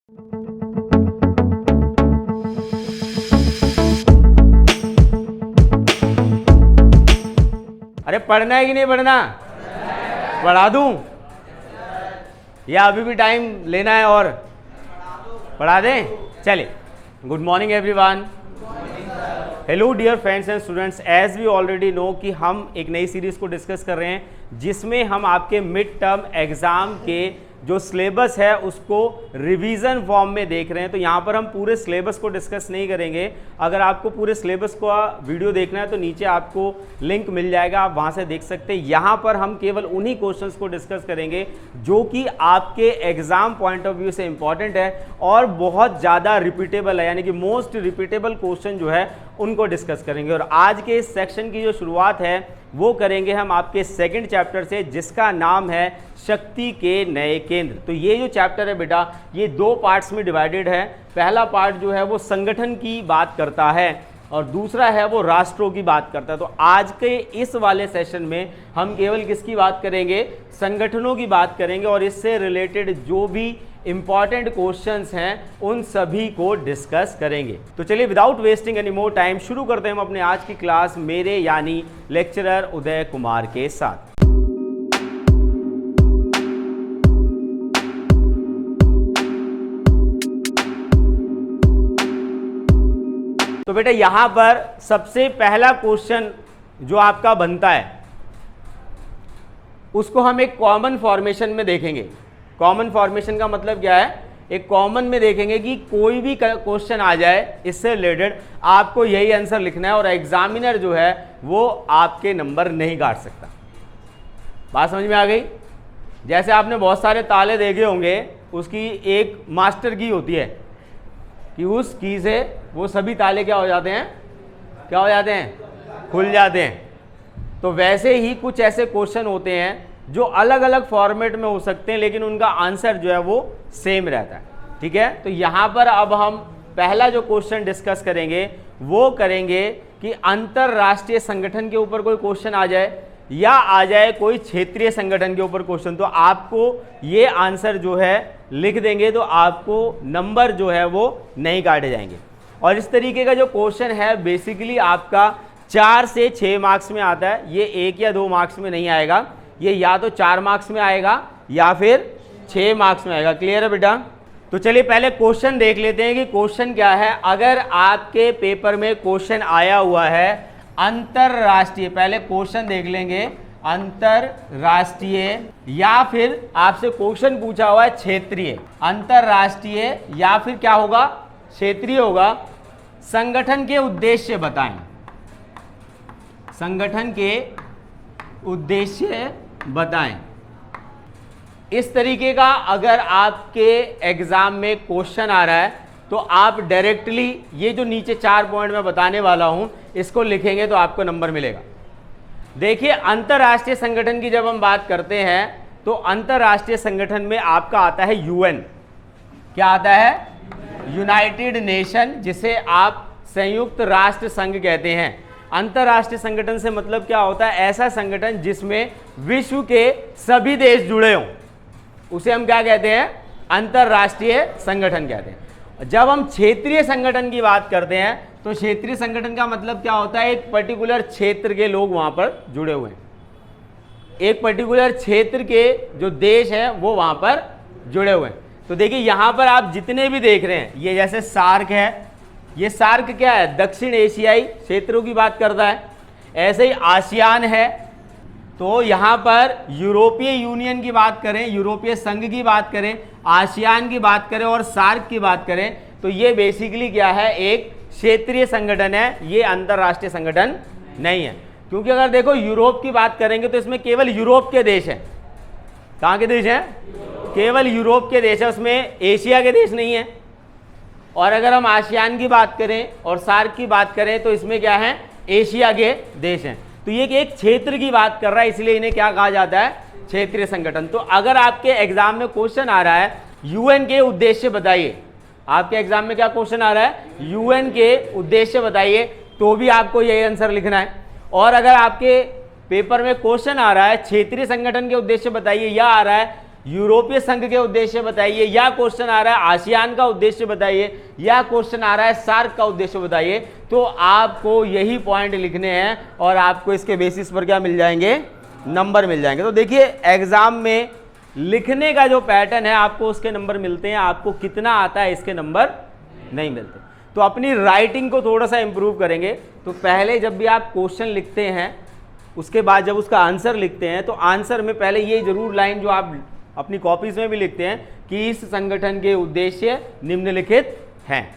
अरे पढ़ना है कि नहीं पढ़ना? पढ़ा दूं या अभी भी टाइम लेना है और पढ़ा दें? चलिए, good morning everyone. Hello dear friends and students, as we already know कि हम एक नई सीरीज को डिस्कस कर रहे हैं जिसमें हम आपके मिड टर्म एग्जाम के जो सिलेबस है उसको रिवीजन फॉर्म में देख रहे हैं। तो यहाँ पर हम पूरे सिलेबस को डिस्कस नहीं करेंगे। अगर आपको पूरे सिलेबस का वीडियो देखना है तो नीचे आपको लिंक मिल जाएगा, आप वहाँ से देख सकते हैं। यहाँ पर हम केवल उन्हीं क्वेश्चंस को डिस्कस करेंगे जो कि आपके एग्जाम पॉइंट ऑफ व्यू से इंपॉर्टेंट है और बहुत ज़्यादा रिपीटेबल है, यानी कि मोस्ट रिपीटेबल क्वेश्चन जो है उनको डिस्कस करेंगे। और आज के इस सेक्शन की जो शुरुआत है वो करेंगे हम आपके सेकंड चैप्टर से, जिसका नाम है शक्ति के नए केंद्र। तो ये जो चैप्टर है बेटा, ये दो पार्ट्स में डिवाइडेड है। पहला पार्ट जो है वो संगठन की बात करता है और दूसरा है वो राष्ट्रों की बात करता है। तो आज के इस वाले सेशन में हम केवल किसकी बात करेंगे? संगठनों की बात करेंगे और इससे रिलेटेड जो भी इंपॉर्टेंट क्वेश्चंस हैं उन सभी को डिस्कस करेंगे। तो चलिए without wasting any more time शुरू करते हैं हम अपने आज की क्लास मेरे यानी लेक्चरर उदय कुमार के साथ। तो बेटा यहां पर सबसे पहला क्वेश्चन जो आपका बनता है उसको हम एक कॉमन फॉर्मेशन में देखेंगे। कॉमन फॉर्मेशन का मतलब क्या है? एक कॉमन में देखेंगे कि कोई भी क्वेश्चन आ जाए इससे रिलेटेड आपको यही आंसर लिखना है और एग्जामिनर जो है वो आपके नंबर नहीं काट सकता। बात समझ में आ गई? जैसे आपने बहुत सारे ताले देखे होंगे, उसकी एक मास्टर की होती है कि उस की से वो सभी ताले क्या हो जाते हैं? क्या हो जाते हैं? खुल जाते हैं। तो वैसे ही कुछ ऐसे क्वेश्चन होते हैं जो अलग अलग फॉर्मेट में हो सकते हैं लेकिन उनका आंसर जो है वो सेम रहता है। ठीक है, तो यहाँ पर अब हम पहला जो क्वेश्चन डिस्कस करेंगे वो करेंगे कि अंतरराष्ट्रीय संगठन के ऊपर कोई क्वेश्चन आ जाए या आ जाए कोई क्षेत्रीय संगठन के ऊपर क्वेश्चन, तो आपको ये आंसर जो है लिख देंगे तो आपको नंबर जो है वो नहीं काटे जाएंगे। और इस तरीके का जो क्वेश्चन है बेसिकली आपका 4 से 6 मार्क्स में आता है। ये 1 या 2 मार्क्स में नहीं आएगा, ये या तो 4 मार्क्स में आएगा या फिर 6 मार्क्स में आएगा। क्लियर है बेटा? तो चलिए पहले क्वेश्चन देख लेते हैं कि क्वेश्चन क्या है। अगर आपके पेपर में क्वेश्चन आया हुआ है अंतरराष्ट्रीय, पहले क्वेश्चन देख लेंगे अंतरराष्ट्रीय, या फिर आपसे क्वेश्चन पूछा हुआ है क्षेत्रीय। अंतरराष्ट्रीय या फिर क्या होगा? क्षेत्रीय होगा। संगठन के उद्देश्य बताएं। संगठन के उद्देश्य बताएं। इस तरीके का अगर आपके एग्जाम में क्वेश्चन आ रहा है तो आप डायरेक्टली ये जो नीचे 4 पॉइंट मैं बताने वाला हूं इसको लिखेंगे तो आपको नंबर मिलेगा। देखिए, अंतरराष्ट्रीय संगठन की जब हम बात करते हैं तो अंतरराष्ट्रीय संगठन में आपका आता है यूएन। क्या आता है? यूनाइटेड नेशन, जिसे आप संयुक्त राष्ट्र संघ कहते हैं। अंतरराष्ट्रीय संगठन से मतलब क्या होता है? ऐसा संगठन जिसमें विश्व के सभी देश जुड़े हों, उसे हम क्या कहते हैं? अंतरराष्ट्रीय संगठन कहते हैं। जब हम क्षेत्रीय संगठन की बात करते हैं तो क्षेत्रीय संगठन का मतलब क्या होता है? एक पर्टिकुलर क्षेत्र के लोग वहां पर जुड़े हुए हैं, एक पर्टिकुलर क्षेत्र के जो देश हैं वो वहां पर जुड़े हुए हैं। तो देखिए यहां पर आप जितने भी देख रहे हैं, ये जैसे सार्क है, ये सार्क क्या है? दक्षिण एशियाई क्षेत्रों की बात करता है। ऐसे ही आसियान है। तो यहाँ पर यूरोपीय यूनियन की बात करें, यूरोपीय संघ की बात करें, आसियान की बात करें और सार्क की बात करें तो ये बेसिकली क्या है? एक क्षेत्रीय संगठन है, ये अंतरराष्ट्रीय संगठन नहीं है। क्योंकि अगर देखो यूरोप की बात करेंगे तो इसमें केवल यूरोप के देश हैं। कहाँ के देश हैं? केवल यूरोप के देश है, उसमें एशिया के देश नहीं है। और अगर हम आसियान की बात करें और सार्क की बात करें तो इसमें क्या है? एशिया के देश हैं। तो ये एक क्षेत्र की बात कर रहा है, इसलिए इन्हें क्या कहा जाता है? क्षेत्रीय संगठन। तो अगर आपके एग्जाम में क्वेश्चन आ रहा है यूएन के उद्देश्य बताइए, आपके एग्जाम में क्या क्वेश्चन आ रहा है? यूएन के उद्देश्य बताइए, तो भी आपको यही आंसर लिखना है। और अगर आपके पेपर में क्वेश्चन आ रहा है क्षेत्रीय संगठन के उद्देश्य बताइए, या आ रहा है यूरोपीय संघ के उद्देश्य बताइए, या क्वेश्चन आ रहा है आसियान का उद्देश्य बताइए, या क्वेश्चन आ रहा है सार्क का उद्देश्य बताइए, तो आपको यही पॉइंट लिखने हैं और आपको इसके बेसिस पर क्या मिल जाएंगे, नंबर मिल जाएंगे। तो देखिए एग्जाम में लिखने का जो पैटर्न है आपको उसके नंबर मिलते हैं, आपको कितना आता है इसके नंबर नहीं मिलते। तो अपनी राइटिंग को थोड़ा सा इंप्रूव करेंगे। तो पहले जब भी आप क्वेश्चन लिखते हैं, उसके बाद जब उसका आंसर लिखते हैं, तो आंसर में पहले ये जरूर लाइन जो आप अपनी कॉपीज में भी लिखते हैं कि इस संगठन के उद्देश्य निम्नलिखित हैं।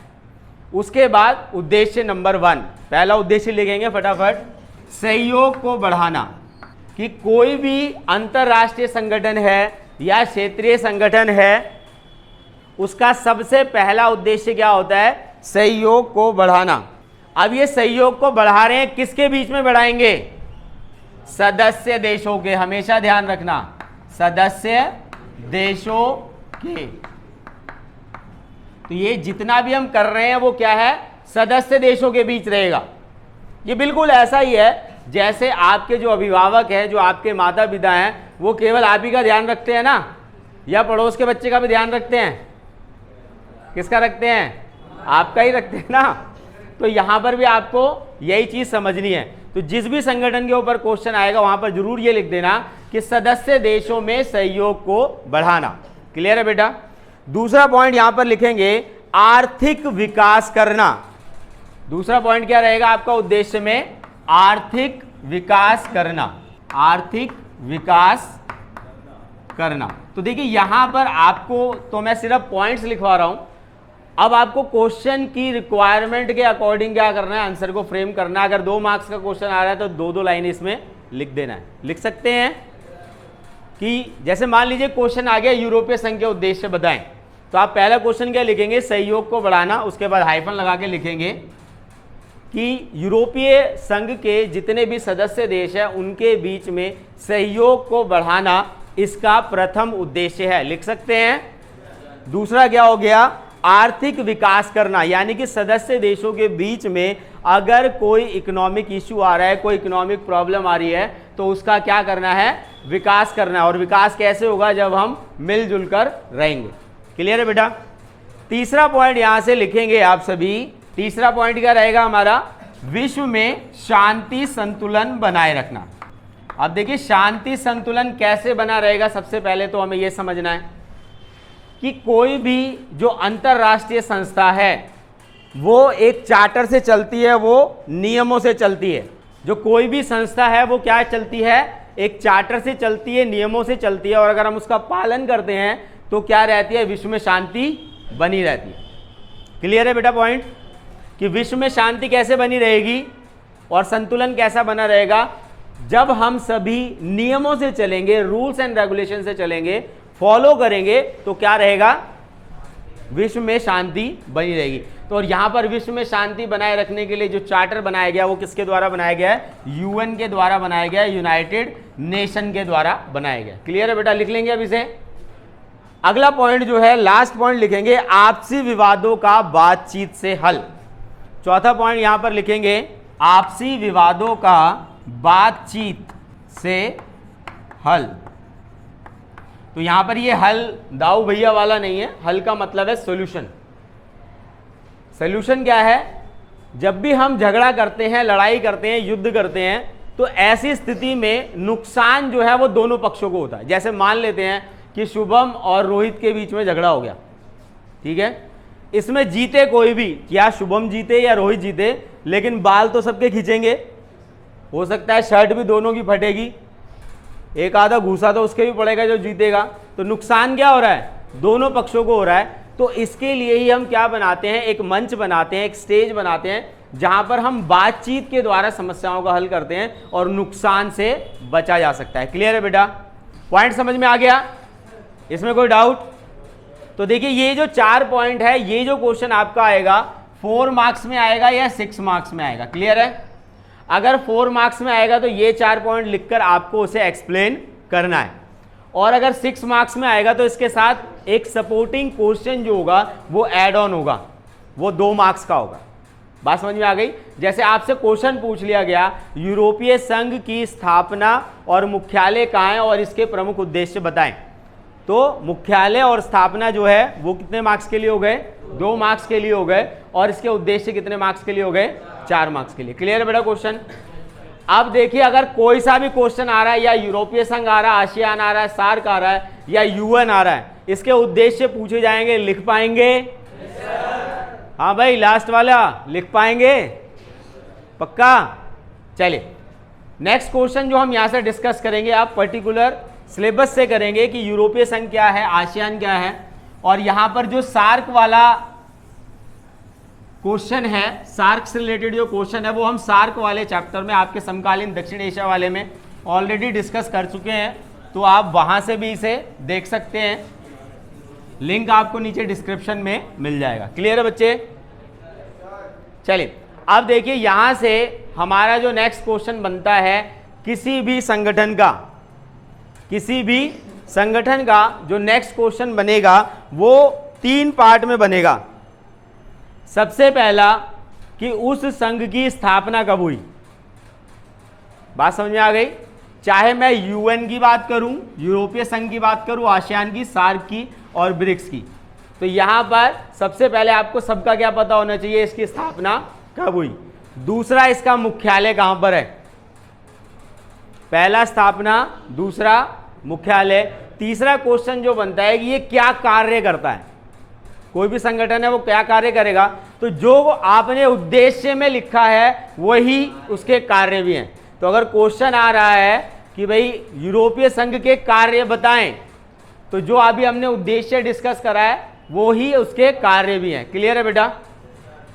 उसके बाद उद्देश्य नंबर 1, पहला उद्देश्य लिखेंगे फटाफट, सहयोग को बढ़ाना। कि कोई भी अंतरराष्ट्रीय संगठन है या क्षेत्रीय संगठन है, उसका सबसे पहला उद्देश्य क्या होता है, सहयोग को बढ़ाना। अब ये सहयोग को बढ़ा रहे हैं, किसके बीच में बढ़ाएंगे, सदस्य देशों के, हमेशा ध्यान रखना, सदस्य देशों के। तो ये जितना भी हम कर रहे हैं वो क्या है, सदस्य देशों के बीच रहेगा। ये बिल्कुल ऐसा ही है जैसे आपके जो अभिभावक हैं, जो आपके माता पिता हैं, वो केवल आप ही का ध्यान रखते हैं ना, या पड़ोस के बच्चे का भी ध्यान रखते हैं, किसका रखते हैं, आपका ही रखते हैं ना। तो यहाँ पर भी आपको यही चीज़ समझनी है। तो जिस भी संगठन के ऊपर क्वेश्चन आएगा वहाँ पर जरूर ये लिख देना कि सदस्य देशों में सहयोग को बढ़ाना। क्लियर है बेटा। दूसरा पॉइंट यहाँ पर लिखेंगे, आर्थिक विकास करना। दूसरा पॉइंट क्या रहेगा आपका उद्देश्य में, आर्थिक विकास करना, आर्थिक विकास करना। तो देखिए यहां पर आपको, तो मैं सिर्फ पॉइंट्स लिखवा रहा हूं, अब आपको क्वेश्चन की रिक्वायरमेंट के अकॉर्डिंग क्या करना है, आंसर को फ्रेम करना है। अगर 2 मार्क्स का क्वेश्चन आ रहा है तो 2-2 लाइन इसमें लिख देना है। लिख सकते हैं कि जैसे मान लीजिए क्वेश्चन आ गया यूरोपीय संघ के उद्देश्य बताएं, तो आप पहला क्वेश्चन क्या लिखेंगे, सहयोग को बढ़ाना, उसके बाद हाइफन लगा के लिखेंगे कि यूरोपीय संघ के जितने भी सदस्य देश हैं उनके बीच में सहयोग को बढ़ाना इसका प्रथम उद्देश्य है। लिख सकते हैं। दूसरा क्या हो गया, आर्थिक विकास करना, यानी कि सदस्य देशों के बीच में अगर कोई इकोनॉमिक इश्यू आ रहा है, कोई इकोनॉमिक प्रॉब्लम आ रही है, तो उसका क्या करना है, विकास करना है। और विकास कैसे होगा, जब हम मिलजुल कर रहेंगे। क्लियर है बेटा। तीसरा पॉइंट यहां से लिखेंगे आप सभी। तीसरा पॉइंट क्या रहेगा हमारा, विश्व में शांति संतुलन बनाए रखना। अब देखिए शांति संतुलन कैसे बना रहेगा, सबसे पहले तो हमें यह समझना है कि कोई भी जो अंतरराष्ट्रीय संस्था है वो एक चार्टर से चलती है, वो नियमों से चलती है। जो कोई भी संस्था है वो क्या चलती है, एक चार्टर से चलती है, नियमों से चलती है। और अगर हम उसका पालन करते हैं तो क्या रहती है, विश्व में शांति बनी रहती है। क्लियर है बेटा पॉइंट, कि विश्व में शांति कैसे बनी रहेगी और संतुलन कैसा बना रहेगा, जब हम सभी नियमों से चलेंगे, रूल्स एंड रेगुलेशन से चलेंगे, फॉलो करेंगे, तो क्या रहेगा, विश्व में शांति बनी रहेगी। तो और यहां पर विश्व में शांति बनाए रखने के लिए जो चार्टर बनाया गया वो किसके द्वारा बनाया गया है, यूएन के द्वारा बनाया गया है, यूनाइटेड नेशन के द्वारा बनाया गया। क्लियर है बेटा, लिख लेंगे अब इसे। अगला पॉइंट जो है, लास्ट पॉइंट लिखेंगे, आपसी विवादों का बातचीत से हल। चौथा पॉइंट यहां पर लिखेंगे, आपसी विवादों का बातचीत से हल। तो यहां पर ये हल दाऊ भैया वाला नहीं है, हल का मतलब है सॉल्यूशन। सॉल्यूशन क्या है, जब भी हम झगड़ा करते हैं, लड़ाई करते हैं, युद्ध करते हैं, तो ऐसी स्थिति में नुकसान जो है वो दोनों पक्षों को होता है। जैसे मान लेते हैं कि शुभम और रोहित के बीच में झगड़ा हो गया, ठीक है, इसमें जीते कोई भी, क्या शुभम जीते या रोहित जीते, लेकिन बाल तो सबके खींचेंगे, हो सकता है शर्ट भी दोनों की फटेगी, एक आधा घूसा तो उसके भी पड़ेगा जो जीतेगा। तो नुकसान क्या हो रहा है, दोनों पक्षों को हो रहा है। तो इसके लिए ही हम क्या बनाते हैं, एक मंच बनाते हैं, एक स्टेज बनाते हैं, जहां पर हम बातचीत के द्वारा समस्याओं का हल करते हैं और नुकसान से बचा जा सकता है। क्लियर है बेटा, पॉइंट समझ में आ गया, इसमें कोई डाउट? तो देखिए ये जो 4 पॉइंट है, ये जो क्वेश्चन आपका आएगा 4 मार्क्स में आएगा या 6 मार्क्स में आएगा। क्लियर है, अगर 4 मार्क्स में आएगा तो ये 4 पॉइंट लिखकर आपको उसे एक्सप्लेन करना है, और अगर 6 मार्क्स में आएगा तो इसके साथ एक सपोर्टिंग क्वेश्चन जो होगा वो ऐड ऑन होगा, वो 2 मार्क्स का होगा। बात समझ में आ गई? जैसे आपसे क्वेश्चन पूछ लिया गया, यूरोपीय संघ की स्थापना और मुख्यालय कहाँ है और इसके प्रमुख उद्देश्य बताएं, तो मुख्यालय और स्थापना जो है वो कितने मार्क्स के लिए हो गए? 2 मार्क्स के लिए हो गए। और इसके उद्देश्य कितने मार्क्स के लिए हो गए? 4 मार्क्स के लिए। क्लियर है बेटा क्वेश्चन? अब देखिए, अगर कोई सा भी क्वेश्चन आ रहा है, या यूरोपीय संघ आ रहा है, आसियान आ रहा है, सार्क आ रहा है, या यूएन आ रहा है, इसके उद्देश्य पूछे जाएंगे, लिख पाएंगे? हाँ भाई, लास्ट वाला लिख पाएंगे? पक्का? चलिए नेक्स्ट क्वेश्चन जो हम यहां से डिस्कस करेंगे, आप पर्टिकुलर सिलेबस से करेंगे कि यूरोपीय संघ क्या है, आसियान क्या है। और यहां पर जो सार्क वाला क्वेश्चन है, सार्क से रिलेटेड जो क्वेश्चन है, वो हम सार्क वाले चैप्टर में, आपके समकालीन दक्षिण एशिया वाले में ऑलरेडी डिस्कस कर चुके हैं, तो आप वहां से भी इसे देख सकते हैं। लिंक आपको नीचे डिस्क्रिप्शन में मिल जाएगा। क्लियर है बच्चे? चलिए अब देखिए, यहां से हमारा जो नेक्स्ट क्वेश्चन बनता है, किसी भी संगठन का जो नेक्स्ट क्वेश्चन बनेगा वो 3 पार्ट में बनेगा। सबसे पहला कि उस संघ की स्थापना कब हुई। बात समझ में आ गई? चाहे मैं यूएन की बात करूं, यूरोपीय संघ की बात करूं, आसियान की, सार्क की और ब्रिक्स की, तो यहां पर सबसे पहले आपको सबका क्या पता होना चाहिए, इसकी स्थापना कब हुई। दूसरा, इसका मुख्यालय कहां पर है। पहला स्थापना, दूसरा मुख्यालय। तीसरा क्वेश्चन जो बनता है कि ये क्या कार्य करता है, कोई भी संगठन है वो क्या कार्य करेगा, तो जो आपने उद्देश्य में लिखा है वही उसके कार्य भी हैं। तो अगर क्वेश्चन आ रहा है कि भाई यूरोपीय संघ के कार्य बताएं, तो जो अभी हमने उद्देश्य डिस्कस करा है वो ही उसके कार्य भी हैं। क्लियर है बेटा?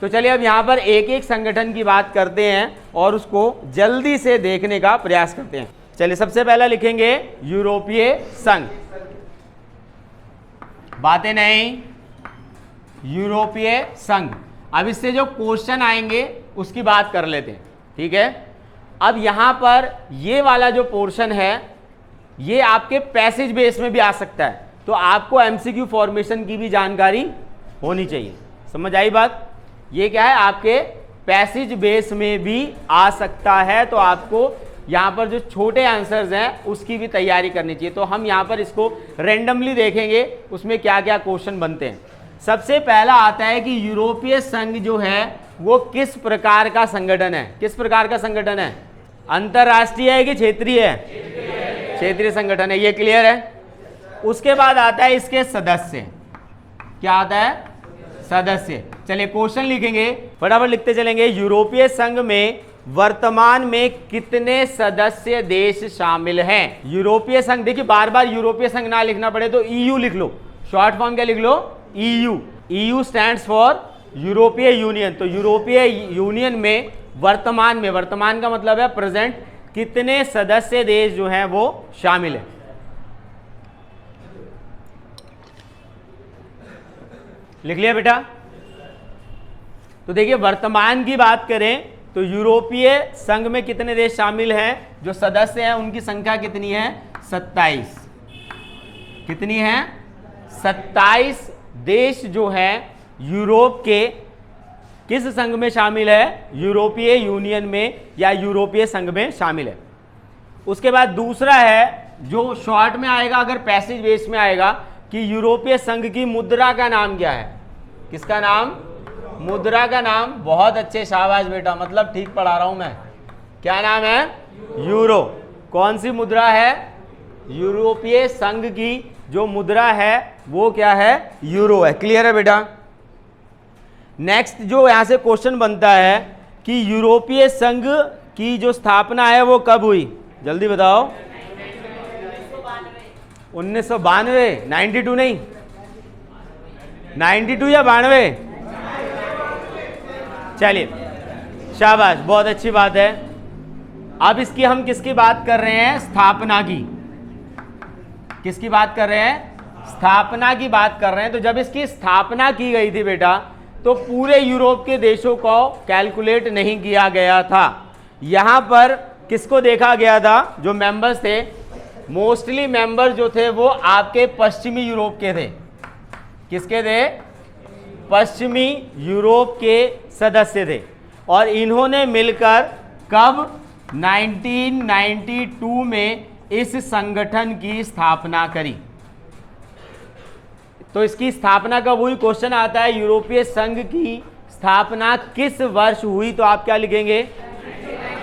तो चलिए अब यहां पर एक एक संगठन की बात करते हैं और उसको जल्दी से देखने का प्रयास करते हैं। चलिए सबसे पहला लिखेंगे यूरोपीय संघ। बातें नहीं, यूरोपीय संघ। अब इससे जो क्वेश्चन आएंगे उसकी बात कर लेते हैं। ठीक है, अब यहां पर ये वाला जो पोर्शन है ये आपके पैसेज बेस में भी आ सकता है, तो आपको एमसीक्यू फॉर्मेशन की भी जानकारी होनी चाहिए। समझ आई बात? ये क्या है, आपके पैसेज बेस में भी आ सकता है, तो आपको यहां पर जो छोटे आंसर्स हैं उसकी भी तैयारी करनी चाहिए। तो हम यहां पर इसको रैंडमली देखेंगे उसमें क्या क्या क्वेश्चन बनते हैं। सबसे पहला आता है कि यूरोपीय संघ जो है वो किस प्रकार का संगठन है। किस प्रकार का संगठन है? अंतरराष्ट्रीय है कि क्षेत्रीय है? क्षेत्रीय संगठन है। ये क्लियर है? उसके बाद आता है इसके सदस्य। क्या आता है? सदस्य। चलिए क्वेश्चन लिखेंगे, फटाफट लिखते चलेंगे। यूरोपीय संघ में वर्तमान में कितने सदस्य देश शामिल हैं? यूरोपीय संघ, देखिए बार बार यूरोपीय संघ ना लिखना पड़े तो ईयू लिख लो। शॉर्ट फॉर्म क्या लिख लो? ईयू। ईयू स्टैंड्स फॉर यूरोपीय यूनियन। तो यूरोपीय यूनियन में वर्तमान में, वर्तमान का मतलब है प्रेजेंट, कितने सदस्य देश जो हैं वो शामिल है। लिख लिया बेटा? तो देखिए वर्तमान की बात करें तो यूरोपीय संघ में कितने देश शामिल हैं, जो सदस्य हैं उनकी संख्या कितनी है? 27। कितनी है? 27 देश जो हैं यूरोप के किस संघ में शामिल है? यूरोपीय यूनियन में या यूरोपीय संघ में शामिल है। उसके बाद दूसरा है जो शॉर्ट में आएगा, अगर पैसेज बेस में आएगा, कि यूरोपीय संघ की मुद्रा का नाम क्या है। किसका नाम? मुद्रा का नाम। बहुत अच्छे, शाबाश बेटा, मतलब ठीक पढ़ा रहा हूं मैं। क्या नाम है? यूरो। कौन सी मुद्रा है? यूरोपीय संघ की जो मुद्रा है वो क्या है? यूरो है। क्लियर है बेटा? नेक्स्ट जो यहां से क्वेश्चन बनता है कि यूरोपीय संघ की जो स्थापना है वो कब हुई, जल्दी बताओ। 1992। 92 नहीं, 92 या 92? चलिए शाबाश, बहुत अच्छी बात है। अब इसकी हम किसकी बात कर रहे हैं? स्थापना की। किसकी बात कर रहे हैं? स्थापना की बात कर रहे हैं। तो जब इसकी स्थापना की गई थी बेटा, तो पूरे यूरोप के देशों को कैलकुलेट नहीं किया गया था। यहां पर किसको देखा गया था? जो मेंबर्स थे, मोस्टली मेंबर जो थे वो आपके पश्चिमी यूरोप के थे। किसके थे? पश्चिमी यूरोप के सदस्य थे। और इन्होंने मिलकर कब? 1992 में इस संगठन की स्थापना करी। तो इसकी स्थापना कब हुई, क्वेश्चन आता है यूरोपीय संघ की स्थापना किस वर्ष हुई, तो आप क्या लिखेंगे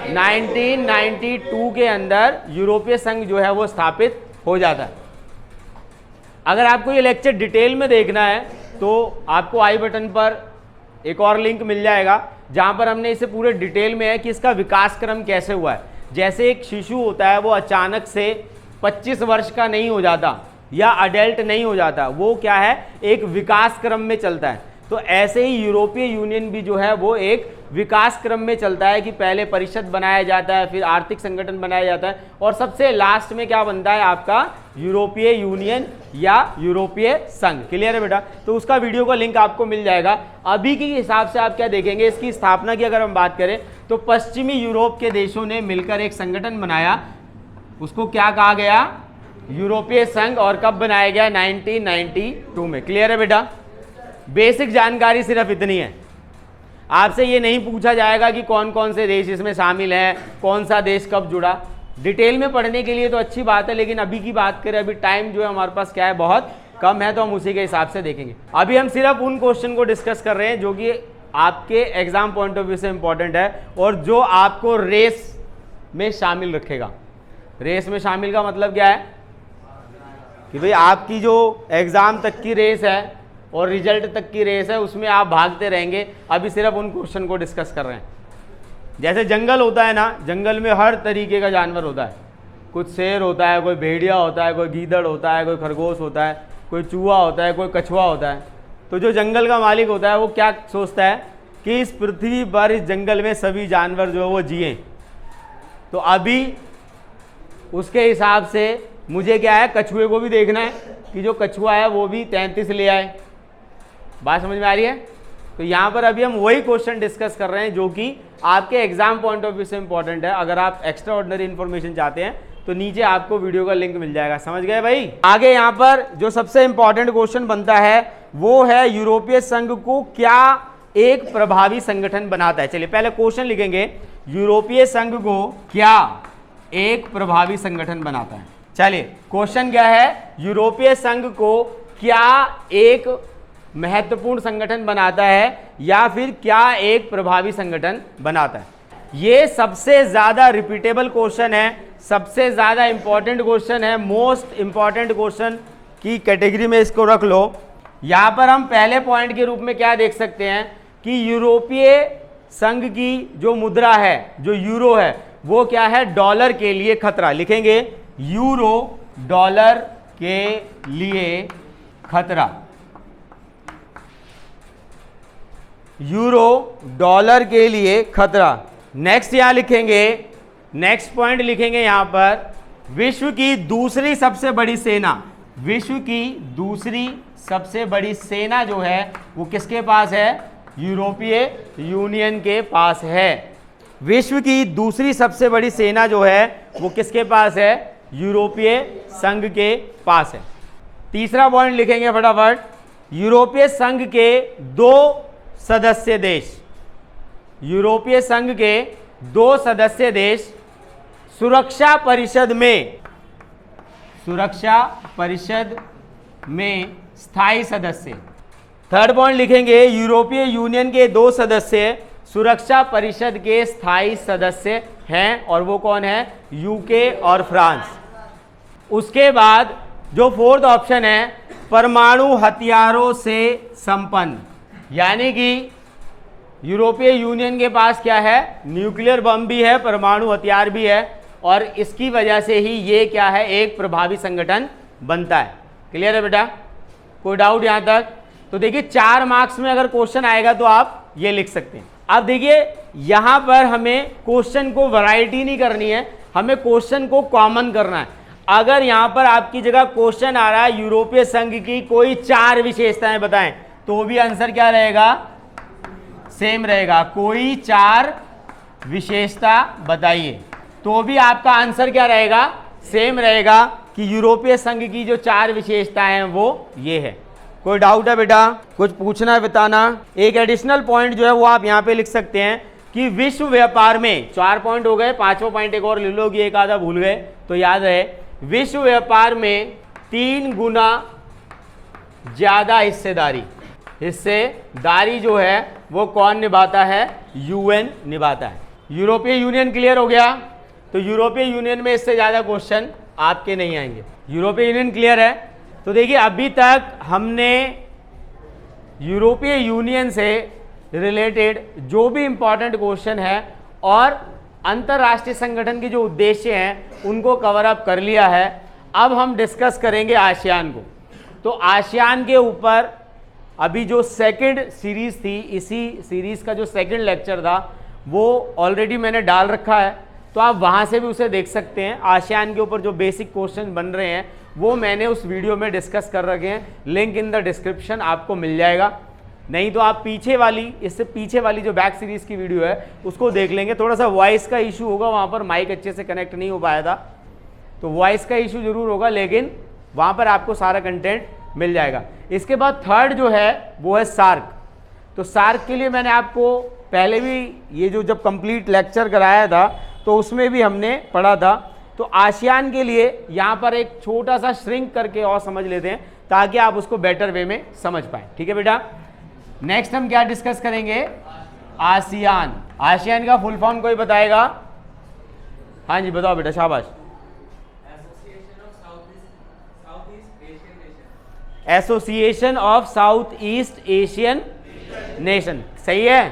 1992 के अंदर यूरोपीय संघ जो है वो स्थापित हो जाता है। अगर आपको ये लेक्चर डिटेल में देखना है तो आपको आई बटन पर एक और लिंक मिल जाएगा जहां पर हमने इसे पूरे डिटेल में है कि इसका विकास क्रम कैसे हुआ है। जैसे एक शिशु होता है वो अचानक से 25 वर्ष का नहीं हो जाता या अडल्ट नहीं हो जाता, वो क्या है एक विकास क्रम में चलता है। तो ऐसे ही यूरोपीय यूनियन भी जो है वो एक विकास क्रम में चलता है कि पहले परिषद बनाया जाता है, फिर आर्थिक संगठन बनाया जाता है और सबसे लास्ट में क्या बनता है आपका यूरोपीय यूनियन या यूरोपीय संघ। क्लियर है बेटा? तो उसका वीडियो का लिंक आपको मिल जाएगा। अभी के हिसाब से आप क्या देखेंगे, इसकी स्थापना की अगर हम बात करें तो पश्चिमी यूरोप के देशों ने मिलकर एक संगठन बनाया, उसको क्या कहा गया, यूरोपीय संघ, और कब बनाया गया 1992 में। क्लियर है बेटा? बेसिक जानकारी सिर्फ इतनी है। आपसे ये नहीं पूछा जाएगा कि कौन कौन से देश इसमें शामिल हैं, कौन सा देश कब जुड़ा। डिटेल में पढ़ने के लिए तो अच्छी बात है, लेकिन अभी की बात करें, अभी टाइम जो है हमारे पास क्या है बहुत कम है, तो हम उसी के हिसाब से देखेंगे। अभी हम सिर्फ उन क्वेश्चन को डिस्कस कर रहे हैं जो कि आपके एग्जाम पॉइंट ऑफ व्यू से इंपॉर्टेंट है और जो आपको रेस में शामिल रखेगा। रेस में शामिल का मतलब क्या है कि भाई आपकी जो एग्जाम तक की रेस है और रिजल्ट तक की रेस है उसमें आप भागते रहेंगे। अभी सिर्फ उन क्वेश्चन को डिस्कस कर रहे हैं। जैसे जंगल होता है ना, जंगल में हर तरीके का जानवर होता है, कुछ शेर होता है, कोई भेड़िया होता है, कोई गीदड़ होता है, कोई खरगोश होता है, कोई चूहा होता है, कोई कछुआ होता है। तो जो जंगल का मालिक होता है वो क्या सोचता है कि इस पृथ्वी पर, इस जंगल में सभी जानवर जो है वो जिए। तो अभी उसके हिसाब से मुझे क्या है, कछुए को भी देखना है कि जो कछुआ है वो भी 33 ले आए। बात समझ में आ रही है? तो यहाँ पर अभी हम वही क्वेश्चन डिस्कस कर रहे हैं जो कि आपके एग्जाम पॉइंट ऑफ व्यू से इंपॉर्टेंट है। अगर आप एक्स्ट्रा ऑर्डिनरी इन्फॉर्मेशन चाहते हैं तो नीचे आपको वीडियो का लिंक मिल जाएगा। समझ गए भाई? आगे यहाँ पर जो सबसे इंपॉर्टेंट क्वेश्चन बनता है वो है यूरोपीय संघ को क्या एक प्रभावी संगठन बनाता है। चलिए पहले क्वेश्चन लिखेंगे, यूरोपीय संघ को क्या एक प्रभावी संगठन बनाता है। चलिए क्वेश्चन क्या है, यूरोपीय संघ को क्या एक महत्वपूर्ण संगठन बनाता है या फिर क्या एक प्रभावी संगठन बनाता है। ये सबसे ज्यादा रिपीटेबल क्वेश्चन है, सबसे ज्यादा इंपॉर्टेंट क्वेश्चन है, मोस्ट इंपॉर्टेंट क्वेश्चन की कैटेगरी में इसको रख लो। यहां पर हम पहले पॉइंट के रूप में क्या देख सकते हैं कि यूरोपीय संघ की जो मुद्रा है, जो यूरो है, वो क्या है, डॉलर के लिए खतरा। लिखेंगे यूरो डॉलर के लिए खतरा, यूरो डॉलर के लिए खतरा। नेक्स्ट यहां लिखेंगे, नेक्स्ट पॉइंट लिखेंगे यहां पर, विश्व की दूसरी सबसे बड़ी सेना, विश्व की दूसरी सबसे बड़ी सेना जो है वो किसके पास है, यूरोपीय यूनियन के पास है। विश्व की दूसरी सबसे बड़ी सेना जो है वो किसके पास है, यूरोपीय संघ के पास है। तीसरा पॉइंट लिखेंगे फटाफट, यूरोपीय संघ के दो सदस्य देश, यूरोपीय संघ के दो सदस्य देश सुरक्षा परिषद में, सुरक्षा परिषद में स्थायी सदस्य। थर्ड पॉइंट लिखेंगे, यूरोपीय यूनियन के दो सदस्य सुरक्षा परिषद के स्थायी सदस्य हैं और वो कौन है, यूके और फ्रांस। उसके बाद जो फोर्थ ऑप्शन है, परमाणु हथियारों से संपन्न, यानी कि यूरोपीय यूनियन के पास क्या है, न्यूक्लियर बम भी है, परमाणु हथियार भी है और इसकी वजह से ही ये क्या है, एक प्रभावी संगठन बनता है। क्लियर है बेटा? कोई डाउट यहां तक? तो देखिए 4 मार्क्स में अगर क्वेश्चन आएगा तो आप ये लिख सकते हैं। अब देखिए यहां पर हमें क्वेश्चन को वैरायटी नहीं करनी है, हमें क्वेश्चन को कॉमन करना है। अगर यहां पर आपकी जगह क्वेश्चन आ रहा है यूरोपीय संघ की कोई 4 विशेषताएं बताएं, तो भी आंसर क्या रहेगा, सेम रहेगा। कोई 4 विशेषता बताइए, तो भी आपका आंसर क्या रहेगा, सेम रहेगा कि यूरोपीय संघ की जो 4 विशेषताएं हैं वो ये है। कोई डाउट है बेटा, कुछ पूछना है बताना। एक एडिशनल पॉइंट जो है वो आप यहाँ पे लिख सकते हैं कि विश्व व्यापार में, 4 पॉइंट हो गए, 5वां पॉइंट एक और ले लो कि एक आधा भूल गए तो याद रहे, विश्व व्यापार में 3 गुना ज्यादा हिस्सेदारी जो है वो कौन निभाता है? यूएन निभाता है। यूरोपीय यूनियन क्लियर हो गया? तो यूरोपीय यूनियन में इससे ज्यादा क्वेश्चन आपके नहीं आएंगे। यूरोपीय यूनियन क्लियर है? तो देखिए अभी तक हमने यूरोपीय यूनियन से रिलेटेड जो भी इंपॉर्टेंट क्वेश्चन है और अंतरराष्ट्रीय संगठन के जो उद्देश्य हैं उनको कवर अप कर लिया है। अब हम डिस्कस करेंगे आसियान को। तो आसियान के ऊपर अभी जो सेकंड सीरीज थी, इसी सीरीज का जो सेकंड लेक्चर था वो ऑलरेडी मैंने डाल रखा है, तो आप वहाँ से भी उसे देख सकते हैं। आसियान के ऊपर जो बेसिक क्वेश्चन बन रहे हैं वो मैंने उस वीडियो में डिस्कस कर रखे हैं, लिंक इन द डिस्क्रिप्शन आपको मिल जाएगा। नहीं तो आप इससे पीछे वाली जो बैक सीरीज की वीडियो है उसको देख लेंगे। थोड़ा सा वॉइस का इशू होगा, वहाँ पर माइक अच्छे से कनेक्ट नहीं हो पाया था, तो वॉइस का इशू जरूर होगा, लेकिन वहाँ पर आपको सारा कंटेंट मिल जाएगा। इसके बाद थर्ड जो है वो है सार्क। तो सार्क के लिए मैंने आपको पहले भी ये जो जब कंप्लीट लेक्चर कराया था तो उसमें भी हमने पढ़ा था। तो आसियान के लिए यहाँ पर एक छोटा सा श्रिंक करके और समझ लेते हैं ताकि आप उसको बेटर वे में समझ पाएं। ठीक है बेटा? नेक्स्ट हम क्या डिस्कस करेंगे? आसियान। आसियान का फुल फॉर्म कोई बताएगा? हाँ जी बताओ बेटा, शाबाश। Association of south east Asian nation. सही है?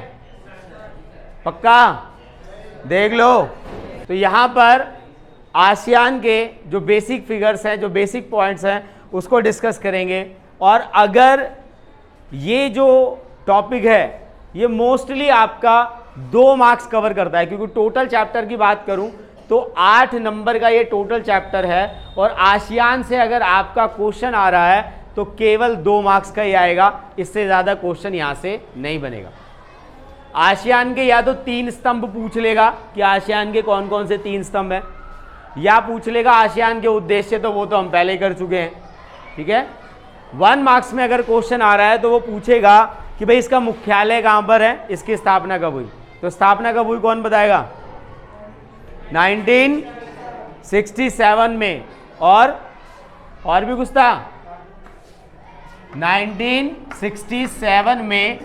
पक्का? देख लो। तो यहाँ पर आसियान के जो बेसिक फिगर्स हैं, जो बेसिक पॉइंट्स हैं उसको डिस्कस करेंगे। और अगर ये जो टॉपिक है ये मोस्टली आपका 2 मार्क्स कवर करता है, क्योंकि टोटल चैप्टर की बात करूं तो 8 नंबर का ये टोटल चैप्टर है, और आसियान से अगर आपका क्वेश्चन आ रहा है तो केवल 2 मार्क्स का ही आएगा, इससे ज़्यादा क्वेश्चन यहाँ से नहीं बनेगा। आसियान के या तो 3 स्तंभ पूछ लेगा कि आसियान के कौन कौन से 3 स्तंभ हैं, या पूछ लेगा आसियान के उद्देश्य, तो वो तो हम पहले कर चुके हैं। ठीक है? 1 मार्क्स में अगर क्वेश्चन आ रहा है तो वो पूछेगा कि भाई इसका मुख्यालय कहाँ पर है, इसकी स्थापना कब हुई। तो स्थापना कब हुई कौन बताएगा? 1967 में। और भी कुछ था? 1967 में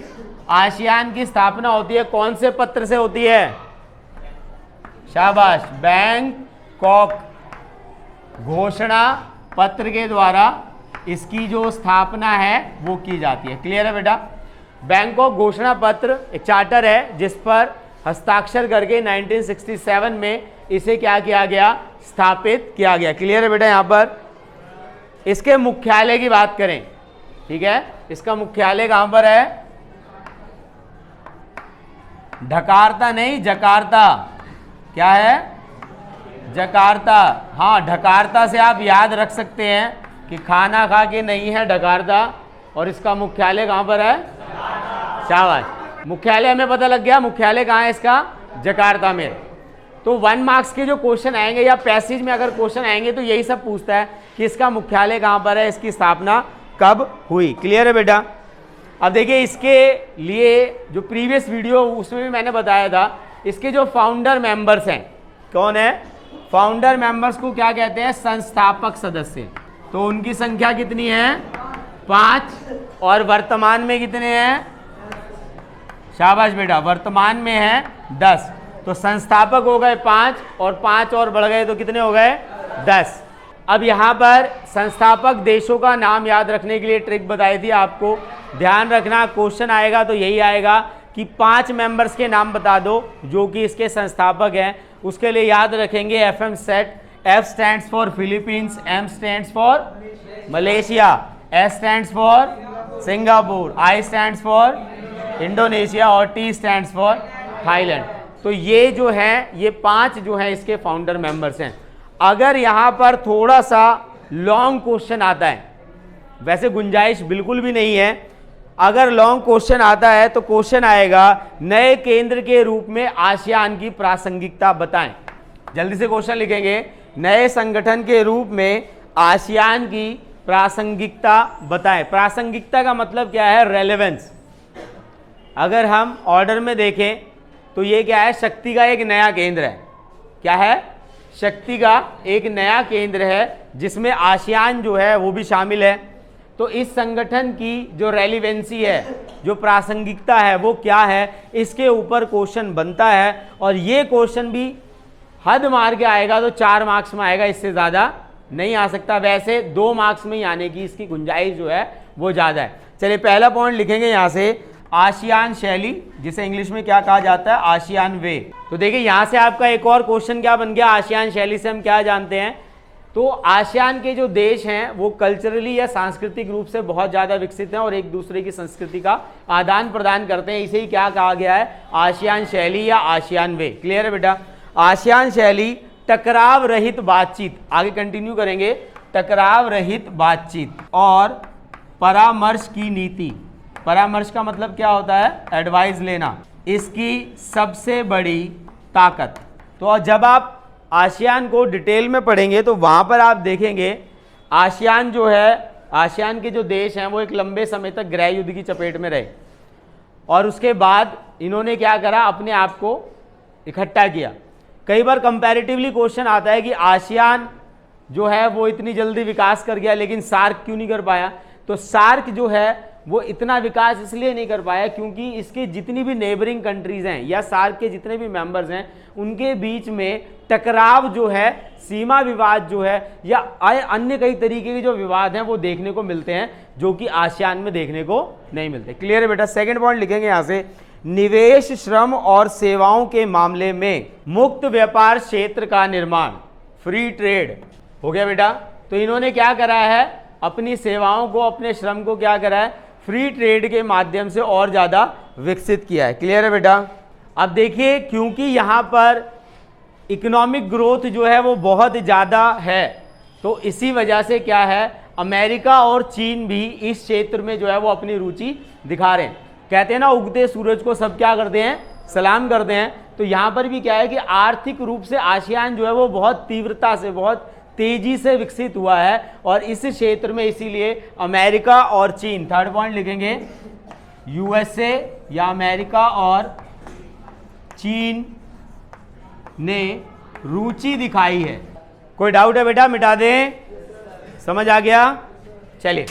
आसियान की स्थापना होती है। कौन से पत्र से होती है? शाबाश, बैंकॉक घोषणा पत्र के द्वारा इसकी जो स्थापना है वो की जाती है। क्लियर है बेटा? बैंकॉक घोषणा पत्र एक चार्टर है जिस पर हस्ताक्षर करके 1967 में इसे क्या किया गया? स्थापित किया गया। क्लियर है बेटा? यहाँ पर इसके मुख्यालय की बात करें, ठीक है, इसका मुख्यालय कहां पर है? ढकार्ता नहीं, जकार्ता। क्या है? जकार्ता। हाँ, ढकार्ता से आप याद रख सकते हैं कि खाना खा के नहीं है ढकार्ता, और इसका मुख्यालय कहां पर है? शाबाश, मुख्यालय हमें पता लग गया। मुख्यालय कहां है इसका? जकार्ता में। तो 1 मार्क्स के जो क्वेश्चन आएंगे या पैसेज में अगर क्वेश्चन आएंगे तो यही सब पूछता है कि इसका मुख्यालय कहां पर है, इसकी स्थापना कब हुई। क्लियर है बेटा? अब देखिए, इसके लिए जो प्रीवियस वीडियो उसमें भी मैंने बताया था, इसके जो फाउंडर मेंबर्स हैं, कौन है? फाउंडर मेंबर्स को क्या कहते हैं? संस्थापक सदस्य। तो उनकी संख्या कितनी है? 5। और वर्तमान में कितने हैं? शाबाश बेटा, वर्तमान में है 10। तो संस्थापक हो गए 5, और 5 और बढ़ गए तो कितने हो गए? 10। अब यहाँ पर संस्थापक देशों का नाम याद रखने के लिए ट्रिक बताई थी आपको। ध्यान रखना, क्वेश्चन आएगा तो यही आएगा कि 5 मेंबर्स के नाम बता दो जो कि इसके संस्थापक हैं। उसके लिए याद रखेंगे FM set. F stands for Philippines, M stands for Malaysia, S stands for Singapore, I stands for Indonesia, और T स्टैंड्स फॉर थाईलैंड। तो ये जो हैं, ये 5 जो हैं इसके फाउंडर मेंबर्स हैं। अगर यहाँ पर थोड़ा सा लॉन्ग क्वेश्चन आता है, वैसे गुंजाइश बिल्कुल भी नहीं है, अगर लॉन्ग क्वेश्चन आता है तो क्वेश्चन आएगा नए केंद्र के रूप में आसियान की प्रासंगिकता बताएं। जल्दी से क्वेश्चन लिखेंगे, नए संगठन के रूप में आसियान की प्रासंगिकता बताएं। प्रासंगिकता का मतलब क्या है? रेलेवेंस। अगर हम ऑर्डर में देखें तो ये क्या है? शक्ति का एक नया केंद्र है। क्या है? शक्ति का एक नया केंद्र है जिसमें आसियान जो है वो भी शामिल है। तो तो इस संगठन की जो रेलिवेंसी है, जो प्रासंगिकता है वो क्या है, इसके ऊपर क्वेश्चन बनता है। और ये क्वेश्चन भी हद मार के आएगा तो 4 मार्क्स में आएगा, इससे ज़्यादा नहीं आ सकता। वैसे 2 मार्क्स में ही आने की इसकी गुंजाइश जो है वो ज़्यादा है। चलिए पहला पॉइंट लिखेंगे यहाँ से, आशियान शैली, जिसे इंग्लिश में क्या कहा जाता है, आशियान वे। तो देखिए यहाँ से आपका एक और क्वेश्चन क्या बन गया, आशियान शैली से हम क्या जानते हैं, तो आसियान के जो देश हैं वो कल्चरली या सांस्कृतिक रूप से बहुत ज़्यादा विकसित हैं और एक दूसरे की संस्कृति का आदान प्रदान करते हैं। इसे ही क्या कहा गया है, आसियान शैली या आसियान वे। क्लियर है बेटा। आसियान शैली टकराव रहित बातचीत, आगे कंटिन्यू करेंगे, टकराव रहित बातचीत और परामर्श की नीति। परामर्श का मतलब क्या होता है, एडवाइस लेना, इसकी सबसे बड़ी ताकत। तो जब आप आसियान को डिटेल में पढ़ेंगे तो वहाँ पर आप देखेंगे आसियान जो है, आसियान के जो देश हैं वो एक लंबे समय तक गृह युद्ध की चपेट में रहे और उसके बाद इन्होंने क्या करा, अपने आप को इकट्ठा किया। कई बार कंपैरेटिवली क्वेश्चन आता है कि आसियान जो है वो इतनी जल्दी विकास कर गया लेकिन सार्क क्यों नहीं कर पाया। तो सार्क जो है वो इतना विकास इसलिए नहीं कर पाया क्योंकि इसके जितनी भी नेबरिंग कंट्रीज हैं या सार्क के जितने भी मेंबर्स हैं उनके बीच में टकराव जो है, सीमा विवाद जो है या अन्य कई तरीके के जो विवाद हैं वो देखने को मिलते हैं, जो कि आसियान में देखने को नहीं मिलते। क्लियर है बेटा। सेकंड पॉइंट लिखेंगे यहाँ से, निवेश, श्रम और सेवाओं के मामले में मुक्त व्यापार क्षेत्र का निर्माण, फ्री ट्रेड हो गया बेटा। तो इन्होंने क्या करा है, अपनी सेवाओं को, अपने श्रम को क्या करा है, फ्री ट्रेड के माध्यम से और ज़्यादा विकसित किया है। क्लियर है बेटा। अब देखिए, क्योंकि यहाँ पर इकोनॉमिक ग्रोथ जो है वो बहुत ज़्यादा है तो इसी वजह से क्या है, अमेरिका और चीन भी इस क्षेत्र में जो है वो अपनी रुचि दिखा रहे हैं। कहते हैं ना, उगते सूरज को सब क्या करते हैं, सलाम करते हैं। तो यहाँ पर भी क्या है कि आर्थिक रूप से आसियान जो है वो बहुत तीव्रता से, बहुत तेजी से विकसित हुआ है और इस क्षेत्र में इसीलिए अमेरिका और चीन, थर्ड पॉइंट लिखेंगे, यूएसए या अमेरिका और चीन ने रुचि दिखाई है। कोई डाउट है बेटा, मिटा दें, समझ आ गया। चलिए,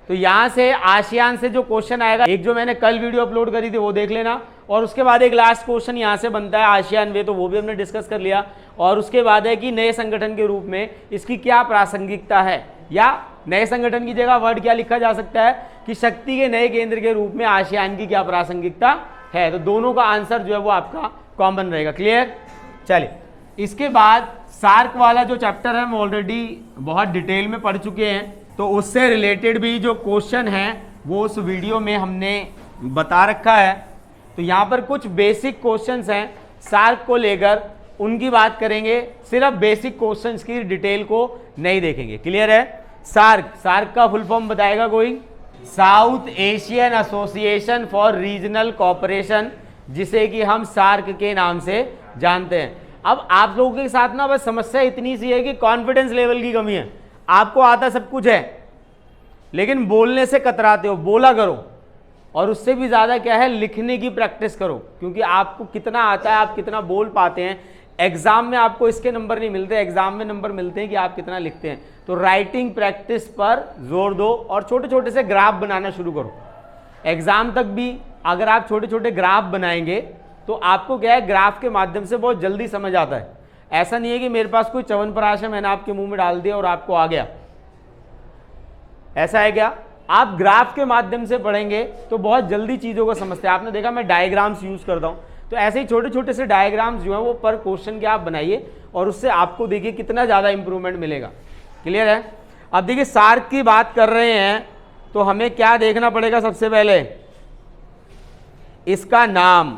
तो यहां से आसियान से जो क्वेश्चन आएगा, एक जो मैंने कल वीडियो अपलोड करी थी वो देख लेना, और उसके बाद एक लास्ट क्वेश्चन यहां से बनता है आसियान वे, तो वो भी हमने डिस्कस कर लिया। और उसके बाद है कि नए संगठन के रूप में इसकी क्या प्रासंगिकता है, या नए संगठन की जगह वर्ड क्या लिखा जा सकता है कि शक्ति के नए केंद्र के रूप में आसियान की क्या प्रासंगिकता है। तो दोनों का आंसर जो है वो आपका कॉमन रहेगा। क्लियर। चलिए, इसके बाद सार्क वाला जो चैप्टर है हम ऑलरेडी बहुत डिटेल में पढ़ चुके हैं, तो उससे रिलेटेड भी जो क्वेश्चन है वो उस वीडियो में हमने बता रखा है। तो यहाँ पर कुछ बेसिक क्वेश्चंस हैं सार्क को लेकर, उनकी बात करेंगे, सिर्फ बेसिक क्वेश्चंस की डिटेल को नहीं देखेंगे। क्लियर है। सार्क, सार्क का फुल फॉर्म बताएगा कोई, south Asian association for regional cooperation, जिसे कि हम सार्क के नाम से जानते हैं। अब आप लोगों के साथ ना बस समस्या इतनी सी है कि कॉन्फिडेंस लेवल की कमी है। आपको आता सब कुछ है लेकिन बोलने से कतराते हो। बोला करो, और उससे भी ज़्यादा क्या है, लिखने की प्रैक्टिस करो, क्योंकि आपको कितना आता है, आप कितना बोल पाते हैं। एग्जाम में आपको इसके नंबर नहीं मिलते, एग्जाम में नंबर मिलते हैं कि आप कितना लिखते हैं। तो राइटिंग प्रैक्टिस पर जोर दो और छोटे छोटे से ग्राफ बनाना शुरू करो। एग्जाम तक भी अगर आप छोटे छोटे ग्राफ बनाएंगे तो आपको क्या है, ग्राफ के माध्यम से बहुत जल्दी समझ आता है। ऐसा नहीं है कि मेरे पास कोई च्यवनप्राश है, मैंने आपके मुंह में डाल दिया और आपको आ गया, ऐसा है क्या। आप ग्राफ के माध्यम से पढ़ेंगे तो बहुत जल्दी चीज़ों को समझते हैं। आपने देखा मैं डायग्राम्स यूज़ करता हूँ, तो ऐसे ही छोटे छोटे से डायग्राम्स जो है वो पर क्वेश्चन के आप बनाइए और उससे आपको देखिए कितना ज़्यादा इंप्रूवमेंट मिलेगा। क्लियर है। अब देखिए, सार्क की बात कर रहे हैं तो हमें क्या देखना पड़ेगा, सबसे पहले इसका नाम,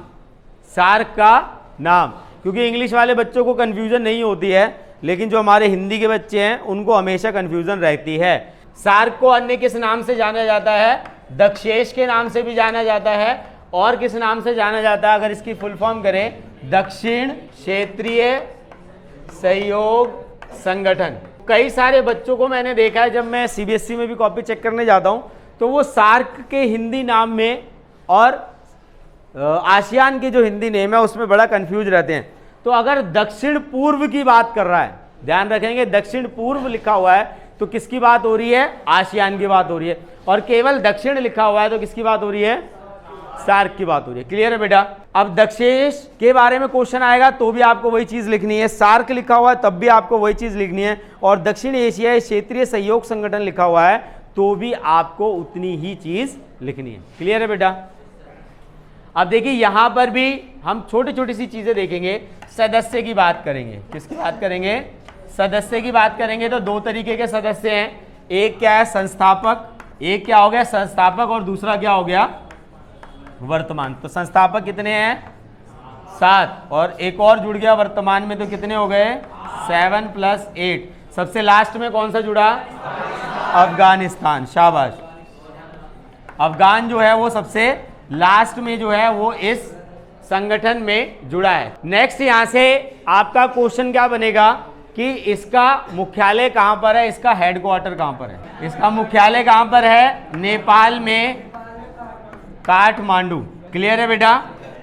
सार्क का नाम, क्योंकि इंग्लिश वाले बच्चों को कन्फ्यूजन नहीं होती है लेकिन जो हमारे हिंदी के बच्चे हैं उनको हमेशा कन्फ्यूजन रहती है। सार्क को अन्य किस नाम से जाना जाता है, दक्षेश के नाम से भी जाना जाता है, और किस नाम से जाना जाता है, अगर इसकी फुल फॉर्म करें, दक्षिण क्षेत्रीय सहयोग संगठन। कई सारे बच्चों को मैंने देखा है, जब मैं सीबीएसई में भी कॉपी चेक करने जाता हूँ तो वो सार्क के हिंदी नाम में और आसियान के जो हिंदी नेम है उसमें बड़ा कंफ्यूज रहते हैं। तो अगर दक्षिण पूर्व की बात कर रहा है, ध्यान रखेंगे दक्षिण पूर्व लिखा हुआ है तो किसकी बात हो रही है? आसियान की बात हो रही है। और केवल दक्षिण लिखा हुआ है तो किसकी बात हो रही है? सार्क की बात हो रही है। क्लियर है बेटा? अब दक्षिण के बारे में क्वेश्चन आएगा तो भी आपको वही चीज लिखनी है, सार्क लिखा हुआ है तब भी आपको वही चीज लिखनी है, और दक्षिण एशियाई क्षेत्रीय सहयोग संगठन लिखा हुआ है तो भी आपको उतनी ही चीज लिखनी है। क्लियर है बेटा? अब देखिए यहां पर भी हम छोटी छोटी सी चीजें देखेंगे। सदस्य की बात करेंगे। किसकी बात करेंगे? सदस्य की बात करेंगे। तो दो तरीके के सदस्य हैं, एक क्या है? संस्थापक, एक क्या हो गया? संस्थापक, और दूसरा क्या हो गया? वर्तमान। तो संस्थापक कितने हैं? 7, और एक और जुड़ गया वर्तमान में, तो कितने हो गए? 7 + 8। सबसे लास्ट में कौन सा जुड़ा? अफगानिस्तान। शाबाश। अफगान जो है वो सबसे लास्ट में जो है वो इस संगठन में जुड़ा है। नेक्स्ट यहां से आपका क्वेश्चन क्या बनेगा कि इसका मुख्यालय कहां पर है, इसका हेडक्वार्टर कहां पर है? इसका मुख्यालय कहां पर है? नेपाल में काठमांडू। क्लियर है बेटा?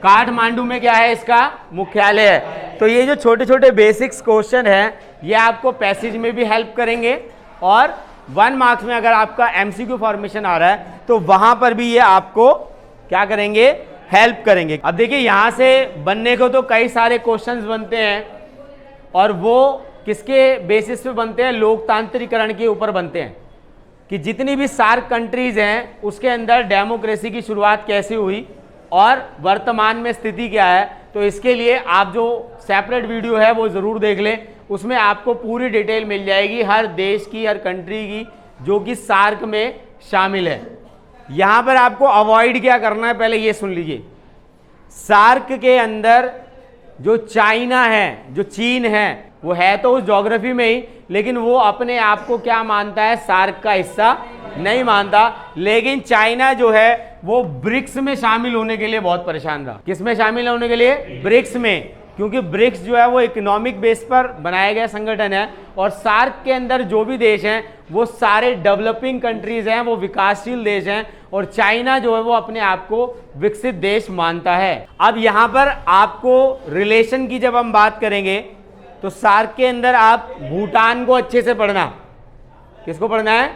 काठमांडू में क्या है? इसका मुख्यालय है। तो ये जो छोटे छोटे बेसिक्स क्वेश्चन है ये आपको पैसेज में भी हेल्प करेंगे, और 1 मार्क्स में अगर आपका एमसीक्यू फॉर्मेशन आ रहा है तो वहां पर भी ये आपको क्या करेंगे? हेल्प करेंगे। अब देखिए यहां से बनने को तो कई सारे क्वेश्चंस बनते हैं, और वो किसके बेसिस पे बनते हैं? लोकतांत्रिकरण के ऊपर बनते हैं कि जितनी भी सार्क कंट्रीज हैं उसके अंदर डेमोक्रेसी की शुरुआत कैसे हुई और वर्तमान में स्थिति क्या है। तो इसके लिए आप जो सेपरेट वीडियो है वो ज़रूर देख लें, उसमें आपको पूरी डिटेल मिल जाएगी हर देश की, हर कंट्री की जो कि सार्क में शामिल है। यहाँ पर आपको अवॉइड क्या करना है पहले ये सुन लीजिए। सार्क के अंदर जो चाइना है, जो चीन है, वो है तो उस ज्योग्राफी में ही, लेकिन वो अपने आप को क्या मानता है? सार्क का हिस्सा नहीं मानता। लेकिन चाइना जो है वो ब्रिक्स में शामिल होने के लिए बहुत परेशान था। किस में शामिल होने के लिए? ब्रिक्स में, क्योंकि ब्रिक्स जो है वो इकोनॉमिक बेस पर बनाया गया संगठन है, और सार्क के अंदर जो भी देश हैं वो सारे डेवलपिंग कंट्रीज हैं, वो विकासशील देश हैं, और चाइना जो है वो अपने आप को विकसित देश मानता है। अब यहाँ पर आपको रिलेशन की जब हम बात करेंगे तो सार्क के अंदर आप भूटान को अच्छे से पढ़ना। किसको पढ़ना है?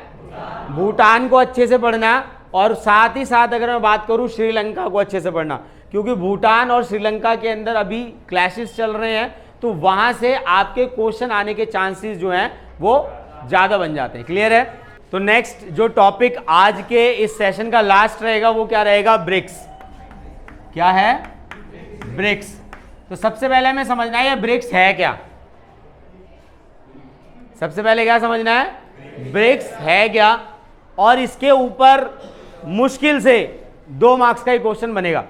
भूटान को अच्छे से पढ़ना, और साथ ही साथ अगर मैं बात करूं श्रीलंका को अच्छे से पढ़ना, क्योंकि भूटान और श्रीलंका के अंदर अभी क्लैशेस चल रहे हैं, तो वहां से आपके क्वेश्चन आने के चांसेस जो हैं वो ज़्यादा बन जाते हैं। क्लियर है? तो नेक्स्ट जो टॉपिक आज के इस सेशन का लास्ट रहेगा वो क्या रहेगा? ब्रिक्स। क्या है? ब्रिक्स। तो सबसे पहले हमें समझना है ये ब्रिक्स है क्या। सबसे पहले क्या समझना है? ब्रिक्स है क्या, और इसके ऊपर मुश्किल से 2 मार्क्स का ही क्वेश्चन बनेगा।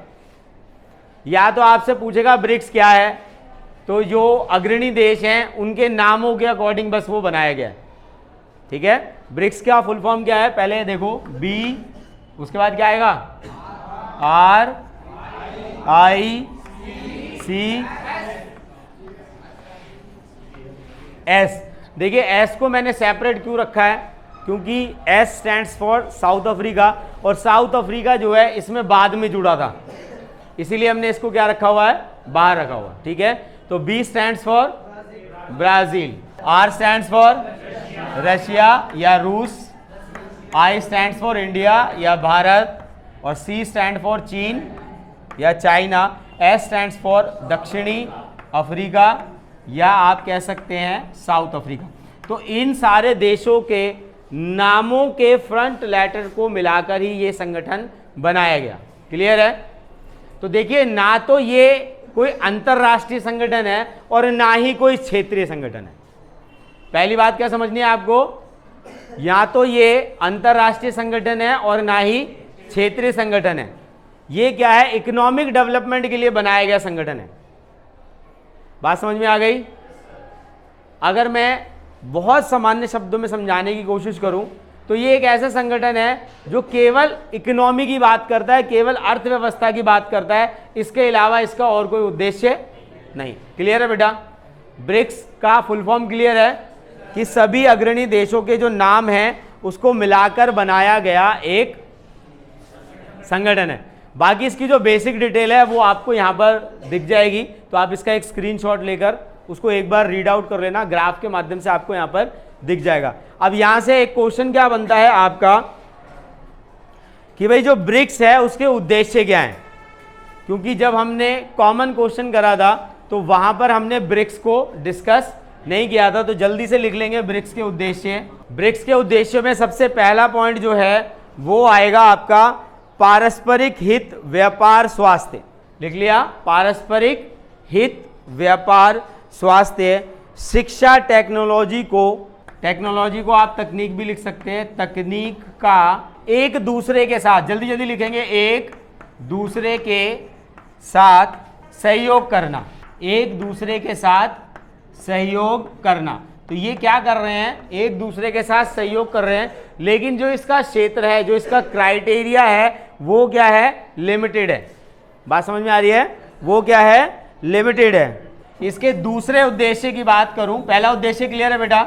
या तो आपसे पूछेगा ब्रिक्स क्या है, तो जो अग्रणी देश हैं उनके नामों के अकॉर्डिंग बस वो बनाया गया है। ठीक है? ब्रिक्स का फुल फॉर्म क्या है? पहले देखो बी, उसके बाद क्या आएगा? R I C S। देखिए S को मैंने सेपरेट क्यों रखा है? क्योंकि S stands for south Africa, और साउथ अफ्रीका जो है इसमें बाद में जुड़ा था, इसीलिए हमने इसको क्या रखा हुआ है? बाहर रखा हुआ। ठीक है? तो B stands for Brazil, R stands for Russia या रूस, I स्टैंड्स फॉर इंडिया या भारत, और C स्टैंड फॉर चीन या चाइना, S स्टैंड्स फॉर दक्षिणी अफ्रीका या आप कह सकते हैं साउथ अफ्रीका। तो इन सारे देशों के नामों के फ्रंट लेटर को मिलाकर ही ये संगठन बनाया गया। क्लियर है? तो देखिए ना तो ये कोई अंतरराष्ट्रीय संगठन है और ना ही कोई क्षेत्रीय संगठन है। पहली बात क्या समझनी है आपको? या तो ये अंतरराष्ट्रीय संगठन है और ना ही क्षेत्रीय संगठन है। ये क्या है? इकोनॉमिक डेवलपमेंट के लिए बनाया गया संगठन है। बात समझ में आ गई? अगर मैं बहुत सामान्य शब्दों में समझाने की कोशिश करूं तो ये एक ऐसा संगठन है जो केवल इकोनॉमी की बात करता है, केवल अर्थव्यवस्था की बात करता है, इसके अलावा इसका और कोई उद्देश्य नहीं। क्लियर है बेटा? ब्रिक्स का फुल फॉर्म क्लियर है कि सभी अग्रणी देशों के जो नाम हैं उसको मिलाकर बनाया गया एक संगठन है। बाकी इसकी जो बेसिक डिटेल है वो आपको यहाँ पर दिख जाएगी, तो आप इसका एक स्क्रीनशॉट लेकर उसको एक बार रीड आउट कर लेना। ग्राफ के माध्यम से आपको यहाँ पर दिख जाएगा। अब यहां से एक क्वेश्चन क्या बनता है आपका कि भाई जो ब्रिक्स है उसके उद्देश्य क्या हैं, क्योंकि जब हमने कॉमन क्वेश्चन करा था तो वहां पर हमने ब्रिक्स को डिस्कस नहीं किया था, तो जल्दी से लिख लेंगे ब्रिक्स के उद्देश्य। ब्रिक्स के उद्देश्यों में सबसे पहला पॉइंट जो है वो आएगा आपका पारस्परिक हित, व्यापार, स्वास्थ्य। लिख लिया, पारस्परिक हित, व्यापार, स्वास्थ्य, शिक्षा, टेक्नोलॉजी को आप तकनीक भी लिख सकते हैं, तकनीक का एक दूसरे के साथ, जल्दी जल्दी लिखेंगे, एक दूसरे के साथ सहयोग करना, एक दूसरे के साथ सहयोग करना। तो ये क्या कर रहे हैं, एक दूसरे के साथ सहयोग कर रहे हैं, लेकिन जो इसका क्षेत्र है, जो इसका क्राइटेरिया है वो क्या है, लिमिटेड है। बात समझ में आ रही है, वो क्या है, लिमिटेड है। इसके दूसरे उद्देश्य की बात करूं, पहला उद्देश्य क्लियर है बेटा,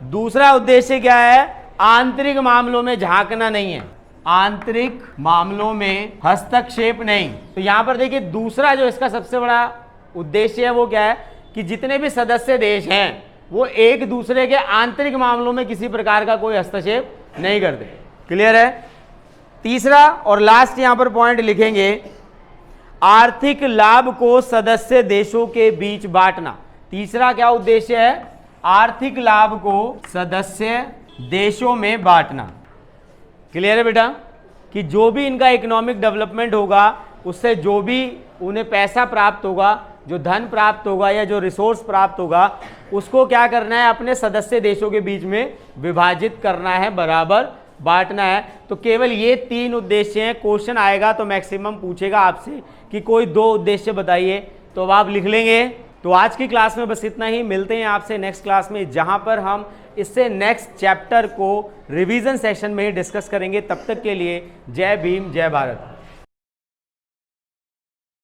दूसरा उद्देश्य क्या है, आंतरिक मामलों में झांकना नहीं है, आंतरिक मामलों में हस्तक्षेप नहीं। तो यहां पर देखिए दूसरा जो इसका सबसे बड़ा उद्देश्य है वो क्या है कि जितने भी सदस्य देश हैं वो एक दूसरे के आंतरिक मामलों में किसी प्रकार का कोई हस्तक्षेप नहीं करते। क्लियर है। तीसरा और लास्ट यहां पर पॉइंट लिखेंगे, आर्थिक लाभ को सदस्य देशों के बीच बांटना। तीसरा क्या उद्देश्य है, आर्थिक लाभ को सदस्य देशों में बांटना। क्लियर है बेटा, कि जो भी इनका इकोनॉमिक डेवलपमेंट होगा उससे जो भी उन्हें पैसा प्राप्त होगा, जो धन प्राप्त होगा या जो रिसोर्स प्राप्त होगा, उसको क्या करना है, अपने सदस्य देशों के बीच में विभाजित करना है, बराबर बांटना है। तो केवल ये 3 उद्देश्य हैं। क्वेश्चन आएगा तो मैक्सिमम पूछेगा आपसे कि कोई 2 उद्देश्य बताइए, तो अब आप लिख लेंगे। तो आज की क्लास में बस इतना ही, मिलते हैं आपसे नेक्स्ट क्लास में जहां पर हम इससे नेक्स्ट चैप्टर को रिवीजन सेशन में ही डिस्कस करेंगे। तब तक के लिए जय भीम, जय भारत।